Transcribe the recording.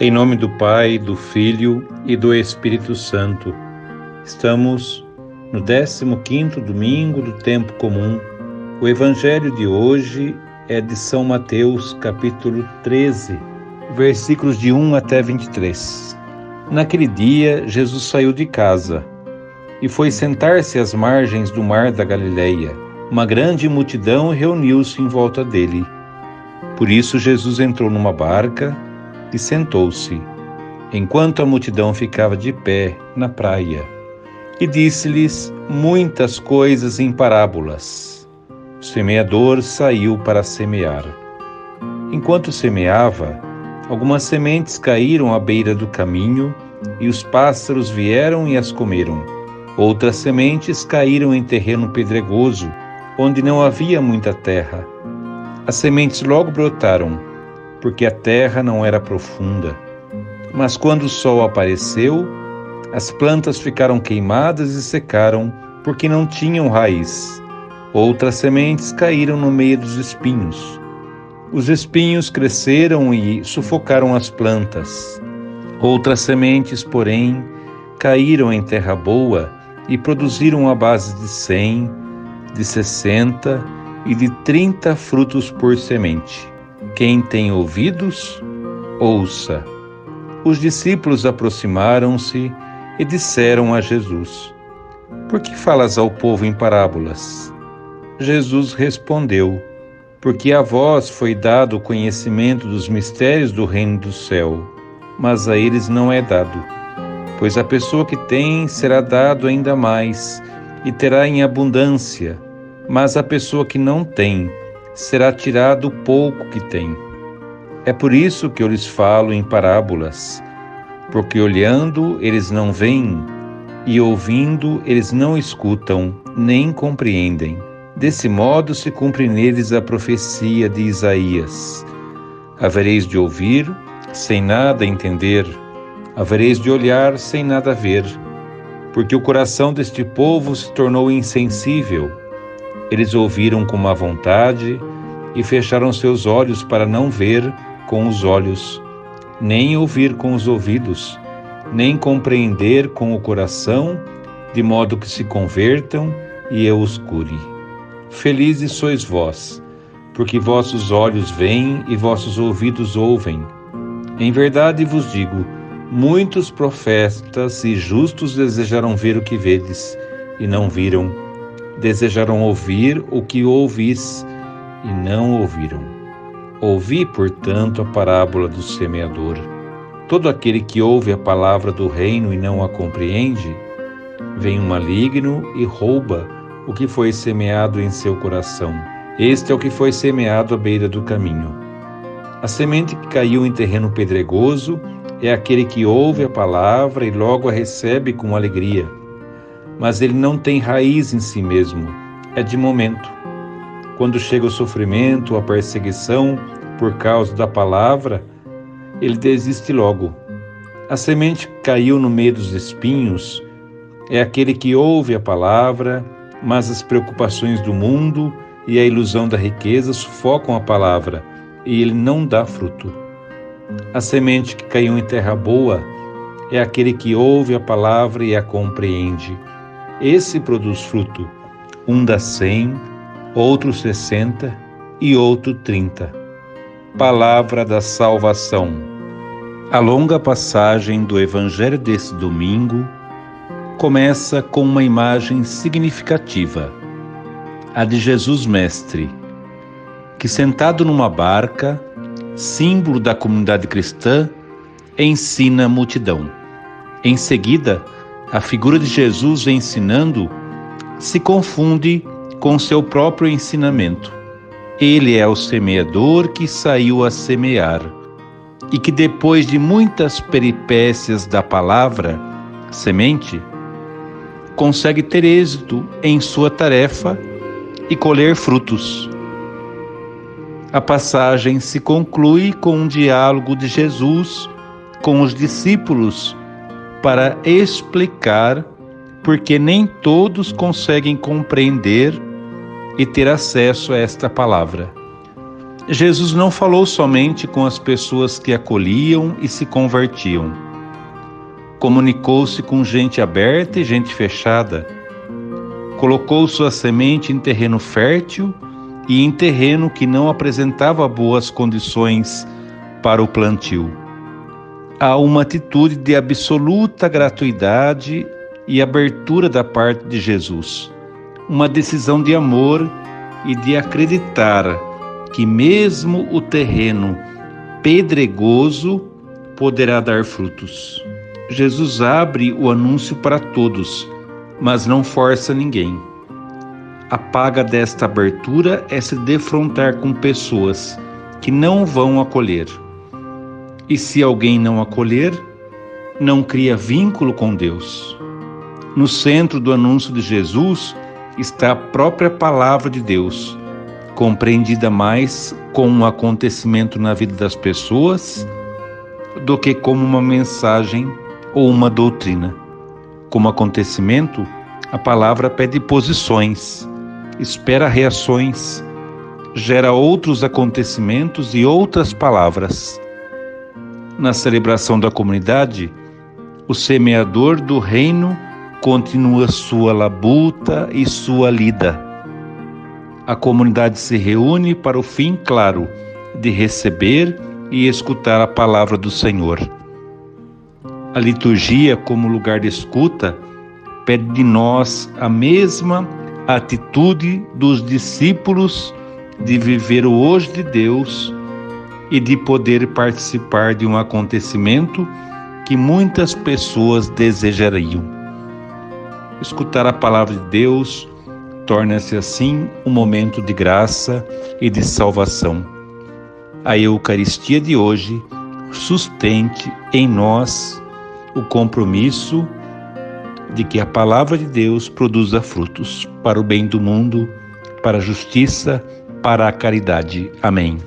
Em nome do Pai, do Filho e do Espírito Santo. Estamos no 15º domingo do tempo comum. O evangelho de hoje é de São Mateus, capítulo 13, versículos de 1 até 23. Naquele dia, Jesus saiu de casa e foi sentar-se às margens do mar da Galileia. Uma grande multidão reuniu-se em volta dele. Por isso, Jesus entrou numa barca e sentou-se, enquanto a multidão ficava de pé na praia, e disse-lhes muitas coisas em parábolas. O semeador saiu para semear. Enquanto semeava, algumas sementes caíram à beira do caminho, e os pássaros vieram e as comeram. Outras sementes caíram em terreno pedregoso, onde não havia muita terra. As sementes logo brotaram, porque a terra não era profunda. Mas quando o sol apareceu, as plantas ficaram queimadas e secaram, porque não tinham raiz. Outras sementes caíram no meio dos espinhos. Os espinhos cresceram e sufocaram as plantas. Outras sementes, porém, caíram em terra boa e produziram a base de 100, de 60 e de 30 frutos por semente. Quem tem ouvidos, ouça. Os discípulos aproximaram-se e disseram a Jesus: Por que falas ao povo em parábolas? Jesus respondeu: Porque a vós foi dado o conhecimento dos mistérios do reino do céu, mas a eles não é dado. Pois a pessoa que tem será dado ainda mais e terá em abundância, mas a pessoa que não tem será tirado o pouco que tem. É por isso que eu lhes falo em parábolas, porque olhando eles não veem, e ouvindo eles não escutam, nem compreendem. Desse modo se cumpre neles a profecia de Isaías: Havereis de ouvir, sem nada entender, havereis de olhar, sem nada ver, porque o coração deste povo se tornou insensível. Eles ouviram com má vontade e fecharam seus olhos para não ver com os olhos, nem ouvir com os ouvidos, nem compreender com o coração, de modo que se convertam e eu os cure. Felizes sois vós, porque vossos olhos veem e vossos ouvidos ouvem. Em verdade vos digo, muitos profetas e justos desejaram ver o que vedes, e não viram. Desejaram ouvir o que ouvis, e não ouviram. Ouvi, portanto, a parábola do semeador. Todo aquele que ouve a palavra do reino e não a compreende, vem um maligno e rouba o que foi semeado em seu coração. Este é o que foi semeado à beira do caminho. A semente que caiu em terreno pedregoso é aquele que ouve a palavra e logo a recebe com alegria. Mas ele não tem raiz em si mesmo, é de momento. Quando chega o sofrimento, a perseguição por causa da palavra, ele desiste logo. A semente que caiu no meio dos espinhos é aquele que ouve a palavra, mas as preocupações do mundo e a ilusão da riqueza sufocam a palavra e ele não dá fruto. A semente que caiu em terra boa é aquele que ouve a palavra e a compreende. Esse produz fruto, um dá 100, outro 60 e outro 30. Palavra da salvação. A longa passagem do evangelho desse domingo começa com uma imagem significativa, a de Jesus Mestre, que sentado numa barca, símbolo da comunidade cristã, ensina a multidão. Em seguida, a figura de Jesus ensinando se confunde com seu próprio ensinamento. Ele é o semeador que saiu a semear e que depois de muitas peripécias da palavra, semente, consegue ter êxito em sua tarefa e colher frutos. A passagem se conclui com um diálogo de Jesus com os discípulos para explicar porque nem todos conseguem compreender e ter acesso a esta palavra. Jesus não falou somente com as pessoas que acolhiam e se convertiam. Comunicou-se com gente aberta e gente fechada. Colocou sua semente em terreno fértil e em terreno que não apresentava boas condições para o plantio. Há uma atitude de absoluta gratuidade e abertura da parte de Jesus. Uma decisão de amor e de acreditar que mesmo o terreno pedregoso poderá dar frutos. Jesus abre o anúncio para todos, mas não força ninguém. A paga desta abertura é se defrontar com pessoas que não vão acolher. E se alguém não acolher, não cria vínculo com Deus. No centro do anúncio de Jesus está a própria palavra de Deus, compreendida mais como um acontecimento na vida das pessoas do que como uma mensagem ou uma doutrina. Como acontecimento, a palavra pede posições, espera reações, gera outros acontecimentos e outras palavras. Na celebração da comunidade, o semeador do reino continua sua labuta e sua lida. A comunidade se reúne para o fim claro de receber e escutar a palavra do Senhor. A liturgia, como lugar de escuta, pede de nós a mesma atitude dos discípulos de viver o hoje de Deus e de poder participar de um acontecimento que muitas pessoas desejariam. Escutar a palavra de Deus torna-se assim um momento de graça e de salvação. A Eucaristia de hoje sustente em nós o compromisso de que a palavra de Deus produza frutos para o bem do mundo, para a justiça, para a caridade. Amém.